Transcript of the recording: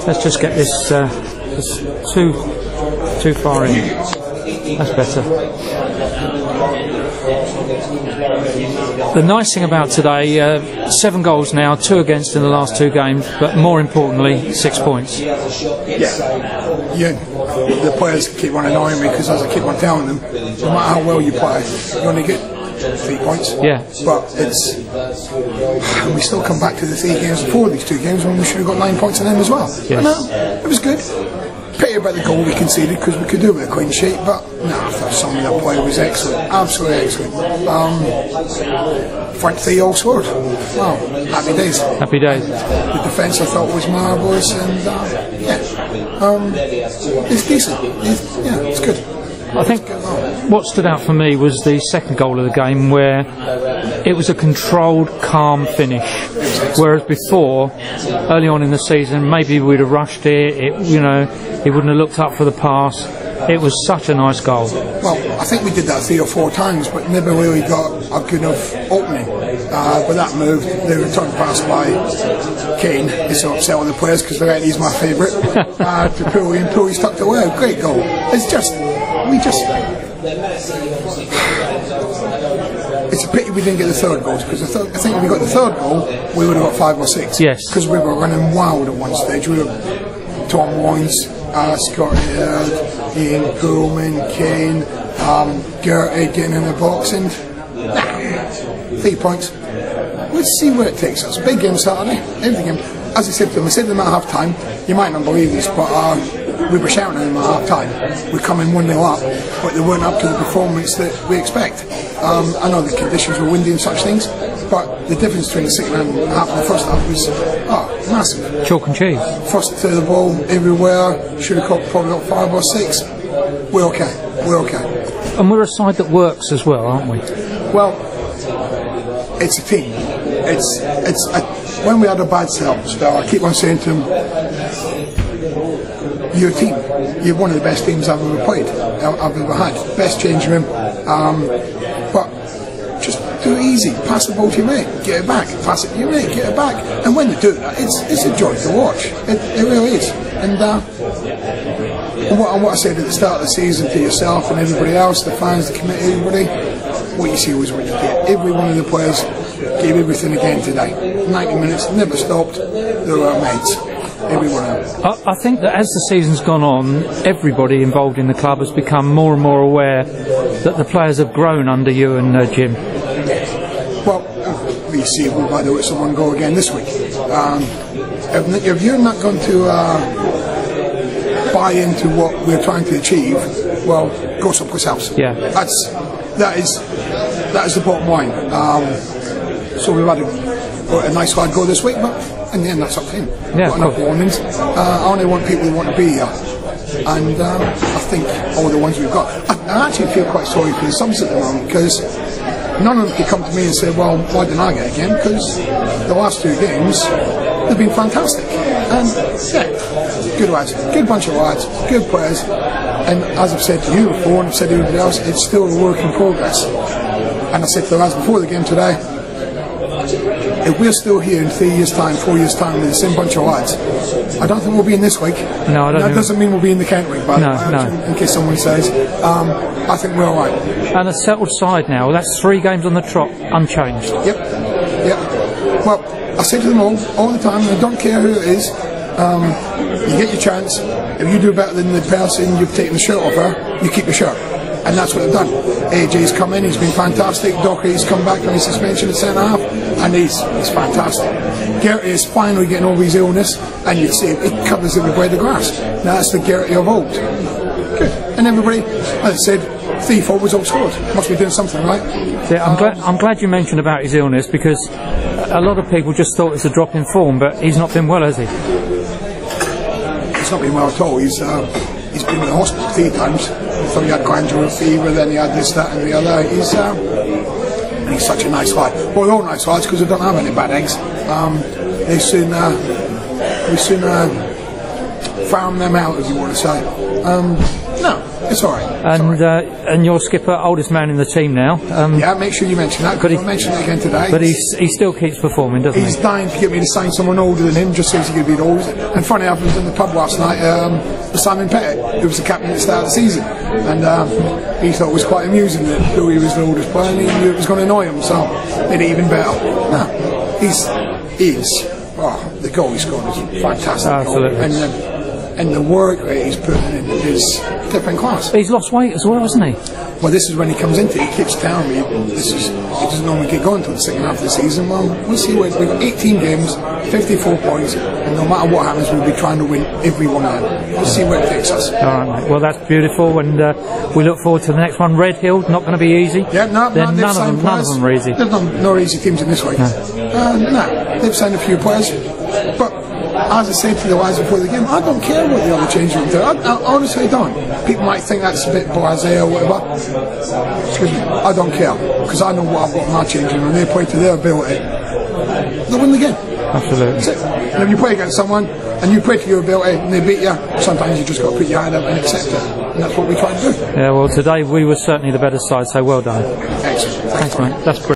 Let's just get this too far in. That's better. The nice thing about today, 7 goals now, 2 against in the last 2 games, but more importantly, 6 points. Yeah, the players keep on annoying me because as I keep on telling them, no matter how well you play, you only get 3 points. Yeah. But we still come back to the 3 games before these 2 games when we should have got 9 points in them as well. Yes. No, it was good. Pity about the goal we conceded because we could do it with a clean sheet, but no, I thought some of that play was excellent, absolutely excellent. Front 3 all scored. Wow, happy days. Happy days. The defence I thought was marvellous, and it's decent. It's good. I think what stood out for me was the second goal of the game, where it was a controlled, calm finish. Whereas before, early on in the season, maybe we'd have rushed it. He wouldn't have looked up for the pass. It was such a nice goal. Well, I think we did that 3 or 4 times, but never really got a good enough opening. With that move, the return pass by Kane is so upset with the players because he's my favourite. To pull Ian Pulman, he's tucked away. Great goal. It's a pity we didn't get the 3rd goal, because I think if we got the 3rd goal, we would have got 5 or 6. Yes. Because we were running wild at one stage. We were Tom Loynes, Scott Heard, Ian Pulman, Kane, Gertie getting in the box, and 3 points. Let's see where it takes us. Big game Saturday. Every game. As I said to them, at half time, you might not believe this, but we were shouting at them at half time. We're coming 1-0 up, but they weren't up to the performance that we expect. I know the conditions were windy and such things, but the difference between the second and half and the first half was massive. Chalk and cheese. First to the ball everywhere. Should have probably got 5 or 6. We're okay. And we're a side that works as well, aren't we? Well, it's a team. When we had a bad spell, I keep on saying to them, you're a team. You're one of the best teams I've ever played, I've ever had. Best change room. But just do it easy. Pass the ball to your mate, get it back. Pass it to your mate, get it back. And when they do that, it's a joy to watch. It really is. And what I said at the start of the season to yourself and everybody else, the fans, the committee, everybody, what you see was what you get. Every one of the players gave everything again today. 90 minutes, never stopped. They were our mates. Every one of them. I think that as the season's gone on, everybody involved in the club has become more and more aware that the players have grown under you and Jim. Well, we see we might do it someone go again this week. If you're not going to buy into what we're trying to achieve, well, go someplace else. Yeah. That is the bottom line. So we've had a nice hard go this week, but in the end that's up to him. Yeah, got enough warnings. I only want people who want to be here, and I think all the ones we've got. I actually feel quite sorry for the subs at the moment, because none of them can come to me and say, well, why didn't I get again? Because the last 2 games they've been fantastic, and good lads, good bunch of lads, good players. And as I've said to you before, and I've said to everybody else, it's still a work in progress. And I said to the lads before the game today, if we're still here in 3 years' time, 4 years' time with the same bunch of lads, I don't think we'll be in this week. No, I don't. That doesn't mean we'll be in the Kent week, by the way. No. In case someone says, I think we're all right. And a settled side now. That's 3 games on the trot, unchanged. Yep. Well, I say to them all the time, I don't care who it is. You get your chance. If you do better than the person you've taken the shirt off her, you keep your shirt. And that's what they've done. AJ's come in, he's been fantastic. Dockery's come back from his suspension at centre half, and he's fantastic. Gertie is finally getting over his illness, and you see it covers every blade of grass. Now that's the Gertie of old. Good. And everybody, as I said, 3 forwards all scored. Must be doing something right. Yeah, I'm glad you mentioned about his illness, because a lot of people just thought it's a drop in form, but he's not been well, has he? He's not been well at all. He's been in the hospital 3 times. I thought he had glandular fever, then he had this, that and the other. And he's such a nice lad. Well, they're all nice lads because they don't have any bad eggs. We soon farm them out, as you want to say. No, It's all right. And your skipper, oldest man in the team now. Yeah, make sure you mention that, because I'll mention it again today. But he still keeps performing, doesn't he? He's dying to get me to sign someone older than him, just so he can be old. And funny enough, I was in the pub last night with Simon Pettit, who was the captain at the start of the season. And he thought it was quite amusing that Louis was the oldest player, and he knew it was going to annoy him, so made it even better. No, the goal he scored is fantastic. Absolutely. And the work that he's putting in is different class. He's lost weight as well, hasn't he? Well, this is when he comes into it. He keeps telling me he doesn't normally get going until the second half of the season. Well, we'll see. We've got 18 games, 54 points, and no matter what happens, we'll be trying to win every one of them. We'll see where it takes us. All right, mate. Well, that's beautiful, and we look forward to the next one. Redhill, not going to be easy. Yeah, none of them are easy. There's no easy teams in this way. No, they've signed a few players, but as I said to the lads before the game, I don't care what the other change room do. I honestly don't. People might think that's a bit blasé or whatever. Excuse me. I don't care, because I know what I've got in my changing room. They play to their ability. They'll win the game. Absolutely. That's it. And if you play against someone and you play to your ability and they beat you, sometimes you just got to put your hand up and accept it. And that's what we try to do. Yeah, well, today we were certainly the better side, so well done. Excellent. Thanks mate. That's brilliant.